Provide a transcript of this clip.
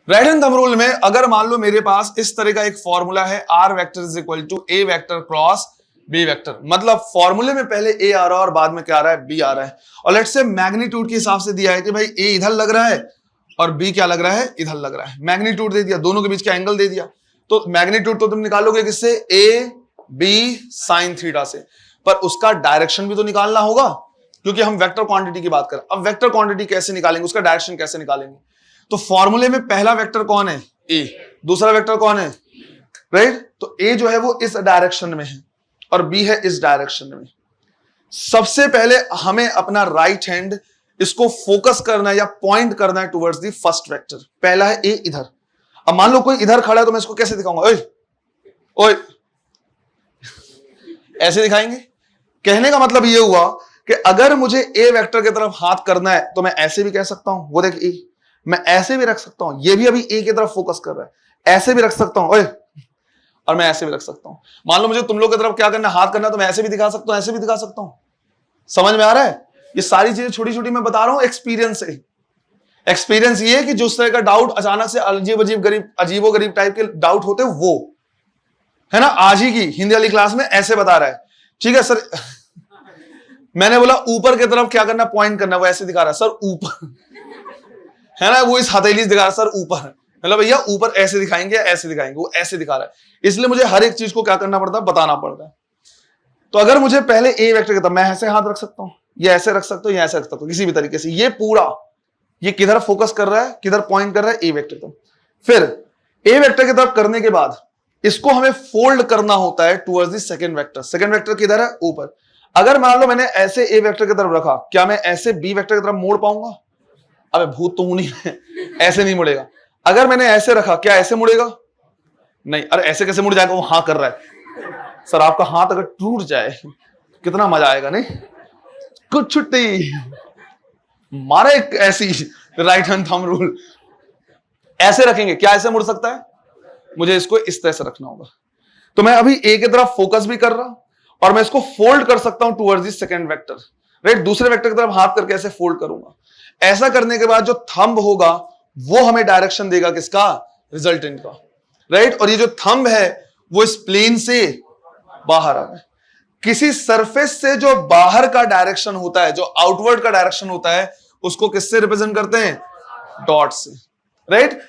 Right hand thumb rule में अगर मान लो मेरे पास इस तरह का एक फॉर्मूला है, R vector is equal to A vector cross B vector, मतलब फॉर्मूले में पहले ए आ रहा है और बाद में क्या आ रहा है, बी आ रहा है, और लेट्स से मैग्नीट्यूड के हिसाब से दिया है कि भाई ए इधर लग रहा है और बी क्या लग रहा है, इधर लग रहा है। मैग्नीट्यूड दे दिया, दोनों के बीच का एंगल दे दिया, तो मैग्नीट्यूड तो तुम निकालोगे किससे, ए बी साइन थीटा से, पर उसका डायरेक्शन भी तो निकालना होगा क्योंकि हम वेक्टर क्वांटिटी की बात करें। अब वेक्टर क्वांटिटी कैसे निकालेंगे, उसका डायरेक्शन कैसे निकालेंगे, तो फॉर्मूले में पहला वेक्टर कौन है, ए, दूसरा वेक्टर कौन है, राइट, तो ए जो है वो इस डायरेक्शन में है और बी है इस डायरेक्शन में। सबसे पहले हमें अपना राइट हैंड इसको फोकस करना है या पॉइंट करना है टुवर्ड्स द फर्स्ट वेक्टर। पहला है ए इधर, अब मान लो कोई इधर खड़ा है तो मैं इसको कैसे दिखाऊंगा, ओए ओए, ऐसे दिखाएंगे। कहने का मतलब ये हुआ कि अगर मुझे ए वेक्टर की तरफ हाथ करना है तो मैं ऐसे भी कह सकता हूं, वो देख ए, मैं ऐसे भी रख सकता हूं, ये भी अभी ए की तरफ फोकस कर रहा है, ऐसे भी रख सकता हूं ओए, और मैं ऐसे भी रख सकता हूं। मान लो मुझे तुम लोग की तरफ क्या करना है, हाथ करना है, तो मैं ऐसे भी दिखा सकता हूं, ऐसे भी दिखा सकता हूं। समझ में आ रहा है? ये सारी चीजें छोटी छोटी मैं बता रहा हूं एक्सपीरियंस से। एक्सपीरियंस ये है कि जो उस तरह का डाउट अचानक से अजीबो गरीब टाइप के डाउट होते वो है ना, आज ही की हिंदी वाली क्लास में ऐसे बता रहा है, ठीक है सर मैंने बोला ऊपर की तरफ क्या करना, पॉइंट करना, वो ऐसे दिखा रहा है सर ऊपर है ना, वो इस हथेली से दिखा रहा है सर ऊपर, मतलब भैया ऊपर ऐसे दिखाएंगे ऐसे दिखाएंगे, वो ऐसे दिखा रहा है, इसलिए मुझे हर एक चीज को क्या करना पड़ता है, बताना पड़ता है। तो अगर मुझे पहले ए वेक्टर कहता, मैं ऐसे हाथ रख सकता हूं, ये ऐसे रख सकता हूं, ये ऐसे रख सकता हूं, किसी भी तरीके से, ये पूरा ये किधर फोकस कर रहा है, किधर पॉइंट कर रहा है, ए वेक्टर की तरफ। फिर ए वेक्टर की तरफ करने के बाद इसको हमें फोल्ड करना होता है towards the second vector. Second vector किधर है, ऊपर। अगर मान लो मैंने ऐसे ए वेक्टर की तरफ रखा, क्या मैं ऐसे बी वेक्टर की तरफ मोड़ पाऊंगा? अबे भूत तो हूं नहीं ऐसे नहीं मुड़ेगा। अगर मैंने ऐसे रखा, क्या ऐसे मुड़ेगा? नहीं। अरे ऐसे कैसे मुड़ जाएगा, वो हाँ कर रहा है सर, आपका हाथ अगर टूट जाए कितना मजा आएगा, नहीं? कुछ छुट्टी मारे ऐसी राइट हैंड थंब रूल, ऐसे रखेंगे, क्या ऐसे मुड़ सकता है? मुझे इसको इस तरह से रखना होगा। तो मैं अभी ए की तरफ फोकस भी कर रहा और मैं इसको फोल्ड कर सकता हूं towards the second vector, right. दूसरे वेक्टर की तरफ हाथ करके ऐसे फोल्ड करूंगा। ऐसा करने के बाद जो थंब होगा वो हमें डायरेक्शन देगा किसका, रिजल्टेंट का, राइट। और ये जो थंब है वो इस प्लेन से बाहर आ रहा है। किसी सरफेस से जो बाहर का डायरेक्शन होता है, जो आउटवर्ड का डायरेक्शन होता है, उसको किससे रिप्रेजेंट करते हैं, डॉट से, राइट।